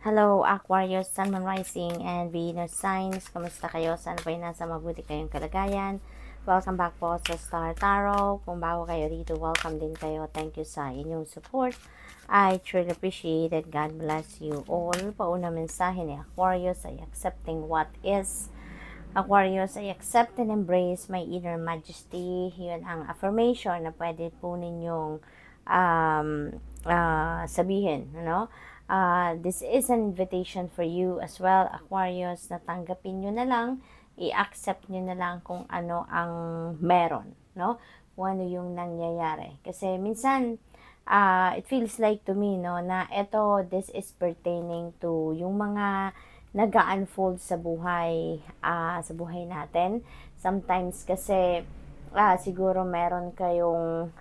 Hello, Aquarius, Sun, Moon, Rising, and Venus signs. Kamusta kayo? Sana po ay nasa mabuti kayong kalagayan. Welcome back po sa Star Tarot. Kung bago kayo dito, welcome din kayo. Thank you sa inyong support. I truly appreciate it. God bless you all. Pauna mensahe ni Aquarius ay accepting what is. Aquarius, I accept and embrace my inner majesty. Yun ang affirmation na pwede po ninyong sabihin, ano? This is an invitation for you as well, Aquarius, na tanggapin nyo na lang, i-accept nyo na lang kung ano ang meron, no? Kung ano yung nangyayari. Kasi minsan, it feels like to me, no, na this is pertaining to yung mga nag-unfold sa buhay natin. Sometimes kasi, siguro meron kayong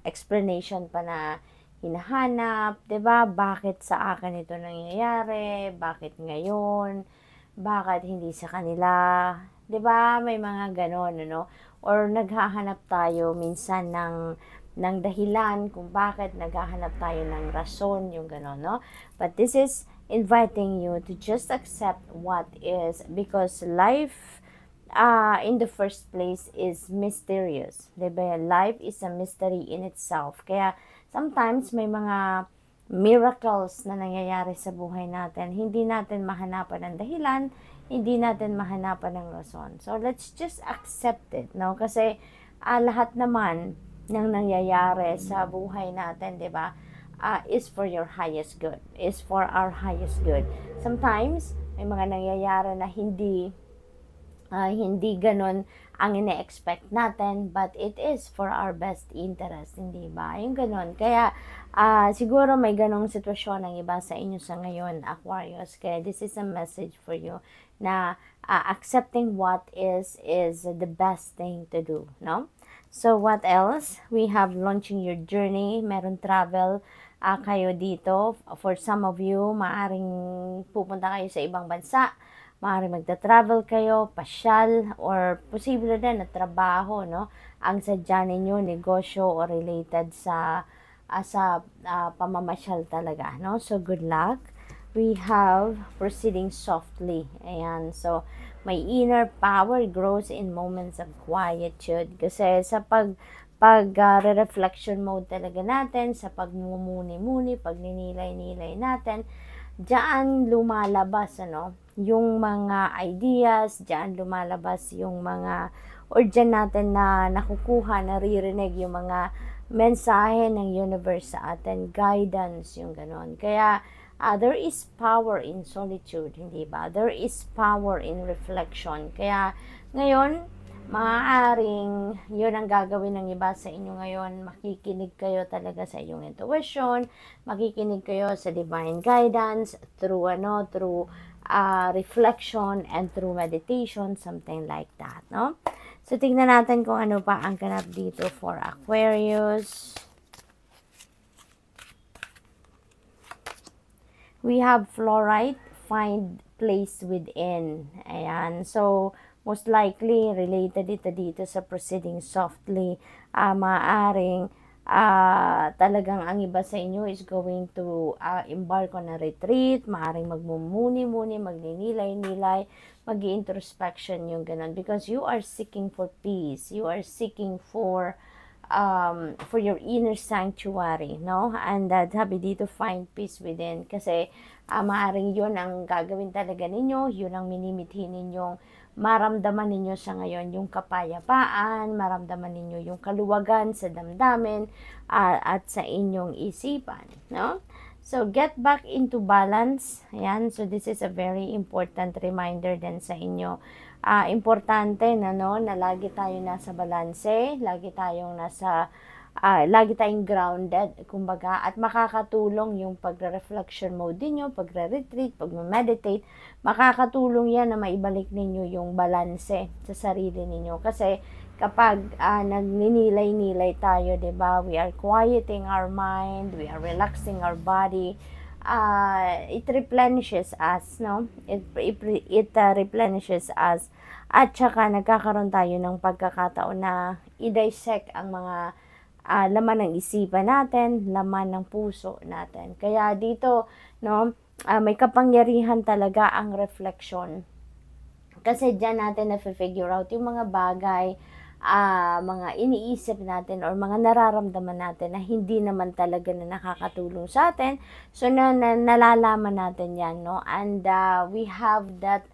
explanation pa na hinahanap, 'di ba? Bakit sa akin ito nangyayari? Bakit ngayon? Bakit hindi sa kanila? 'Di ba? May mga ganon, ano? Or naghahanap tayo minsan ng dahilan kung bakit naghahanap tayo ng rason, yung ganon, no? But this is inviting you to just accept what is, because life in the first place is mysterious, 'di ba? Life is a mystery in itself. Kaya sometimes may mga miracles na nangyayari sa buhay natin. Hindi natin mahanapan ng dahilan, hindi natin mahanapan ng rason. So let's just accept it, no? Kasi lahat naman ng nangyayari sa buhay natin, 'di ba? Is for your highest good, is for our highest good. Sometimes may mga nangyayari na hindi ganon ang ine-expect natin, but it is for our best interest, hindi ba? Yung ganon. Kaya, siguro may ganong sitwasyon ang iba sa inyo sa ngayon, Aquarius. Kaya this is a message for you na accepting what is the best thing to do, no? So, what else? We have launching your journey. Meron travel kayo dito. For some of you, maaring pupunta kayo sa ibang bansa. Maaaring magta-travel kayo, pasyal, or posible din na trabaho, no? Ang sadya ninyo, negosyo, o related sa pamamasyal talaga, no? So, good luck. We have proceeding softly. Ayan. So, my inner power grows in moments of quietude. Kasi sa re-reflection mode talaga natin, sa pagmumuni-muni, pagninilay-nilay natin, diyan lumalabas, ano, yung mga ideas, diyan lumalabas yung mga, or diyan natin na nakukuha, naririnig yung mga mensahe ng universe sa atin, guidance, yung ganon. Kaya, there is power in solitude, hindi ba? There is power in reflection. Kaya, ngayon, maaaring yun ang gagawin ng iba sa inyo ngayon. Makikinig kayo talaga sa iyong intuition, makikinig kayo sa divine guidance through reflection and through meditation, something like that, no? So, tingnan natin kung ano pa ang ganap dito for Aquarius. We have fluorite, find place within. Ayan. So, most likely, related ito dito sa proceeding softly. Maaring talagang ang iba sa inyo is going to embark on a retreat. Maaring magmumuni-muni, magninilay-nilay, mag-introspection, yung ganun. Because you are seeking for peace. You are seeking for your inner sanctuary, no? And sabi dito, find peace within. Kasi maaring yun ang gagawin talaga ninyo, yun ang minimithi ninyong maramdaman ninyo sa ngayon, yung kapayapaan, maramdaman ninyo yung kaluwagan sa damdamin at sa inyong isipan, no? So, get back into balance. Ayan, so this is a very important reminder din sa inyo. Importante na, no, na lagi tayo nasa balanse, lagi tayong grounded, kumbaga, at makakatulong yung pagre-reflection mode niyo, pagre-retreat, pag-meditate, makakatulong yan na maibalik ninyo yung balanse sa sarili ninyo. Kasi kapag nagninilay-nilay tayo, 'di ba? We are quieting our mind, we are relaxing our body. It replenishes us, no? It replenishes us. At saka nagkakaroon tayo ng pagkakataon na i-dissect ang mga laman ng isipan natin, laman ng puso natin. Kaya dito, no? May kapangyarihan talaga ang reflection. Kasi diyan natin na-figure out yung mga bagay, mga iniisip natin or mga nararamdaman natin na hindi naman talaga na nakakatulong sa atin. So, nalalaman natin yan, no? And we have that,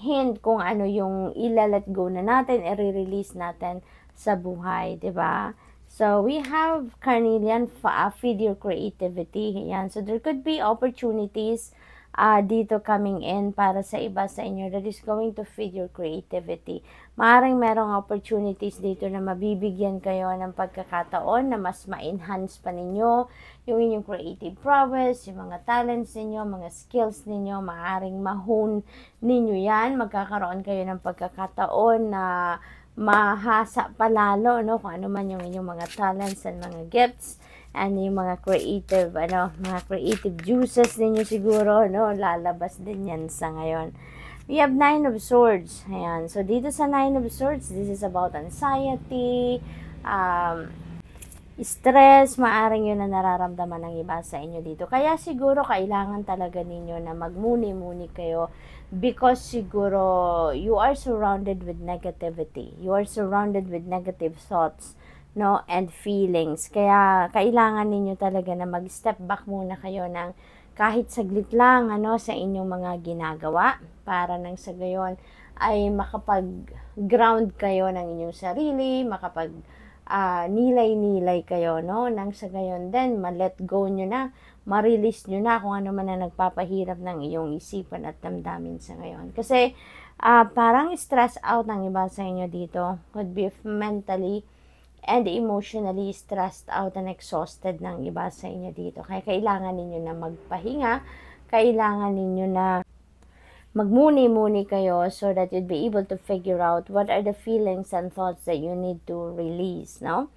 hint kung ano yung ila-let go na natin, i-release natin sa buhay, di ba? So, we have carnelian, feed your creativity. Yan. So, there could be opportunities dito coming in para sa iba sa inyo that is going to feed your creativity. Maaring merong opportunities dito na mabibigyan kayo ng pagkakataon na mas ma-enhance pa ninyo yung inyong creative prowess, yung mga talents ninyo, mga skills ninyo, maaring ma-hone ninyo yan. Magkakaroon kayo ng pagkakataon na mahasa palalo, no, kung ano man yung inyong mga talents and mga gifts and yung mga creative juices ninyo siguro, no, lalabas din yan sa ngayon. We have 9 of Swords. Ayan. So, dito sa 9 of Swords, this is about anxiety, stress, maaring yun na nararamdaman ng iba sa inyo dito. Kaya siguro kailangan talaga ninyo na magmuni-muni kayo because siguro you are surrounded with negativity. You are surrounded with negative thoughts, no, and feelings. Kaya kailangan ninyo talaga na mag-step back muna kayo ng kahit saglit lang sa inyong mga ginagawa para nang sa gayon ay makapag-ground kayo ng inyong sarili, nilay-nilay kayo, no? Nang sa gayon din, ma-let go nyo na, ma-release nyo na kung ano man na nagpapahirap ng iyong isipan at damdamin sa ngayon. Kasi, parang stress out ng iba sa inyo dito. Could be mentally and emotionally stressed out and exhausted ng iba sa inyo dito. Kaya kailangan ninyo na magpahinga, kailangan ninyo na magmuni-muni kayo so that you'd be able to figure out what are the feelings and thoughts that you need to release, no?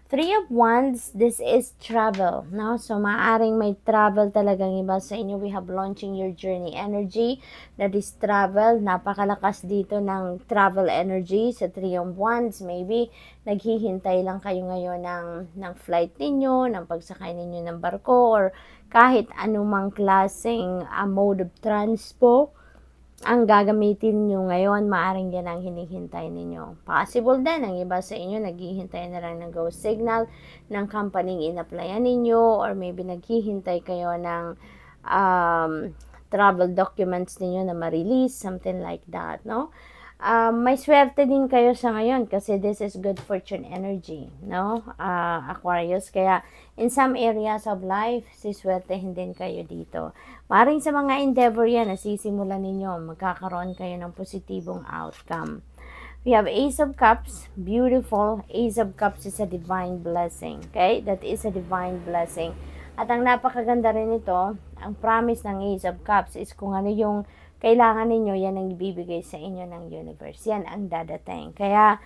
3 of Wands, this is travel, no? So, maaring may travel talagang iba sa inyo. We have launching your journey energy, that is travel. Napakalakas dito ng travel energy sa 3 of Wands. Maybe, naghihintay lang kayo ngayon ng flight ninyo, ng pagsakay ninyo ng barko, or kahit anumang klaseng mode of transport ang gagamitin nyo ngayon, maaring yan ang hinihintay ninyo. Possible din, ang iba sa inyo, naghihintay na lang ng go signal ng company in-applyan ninyo, or maybe naghihintay kayo ng travel documents ninyo na ma-release, something like that, no? May swerte din kayo sa ngayon kasi this is good fortune energy, no? Aquarius, kaya in some areas of life, siswertehin din kayo dito. Maring sa mga endeavor yan, nasisimulan ninyo, magkakaroon kayo ng positibong outcome. We have Ace of Cups, beautiful. Ace of Cups is a divine blessing, okay? That is a divine blessing. At ang napakaganda rin ito, ang promise ng Ace of Cups is kung ano yung kailangan ninyo, yan ang ibibigay sa inyo ng universe. Yan ang dadating. Kaya,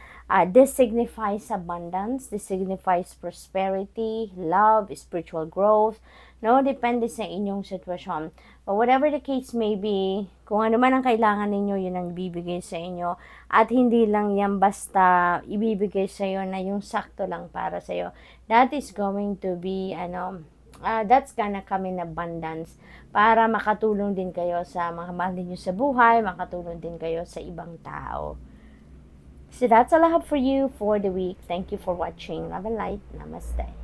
this signifies abundance, this signifies prosperity, love, spiritual growth, no? Depende sa inyong sitwasyon. But whatever the case may be, kung ano man ang kailangan ninyo, yun ang ibibigay sa inyo. At hindi lang yan basta ibibigay sa iyo na yung sakto lang para sa iyo. That is going to be, that's gonna come in abundance para makatulong din kayo sa mga mahal ninyo sa buhay, makatulong din kayo sa ibang tao. So that's all I have for you for the week. Thank you for watching. Love and light. Namaste.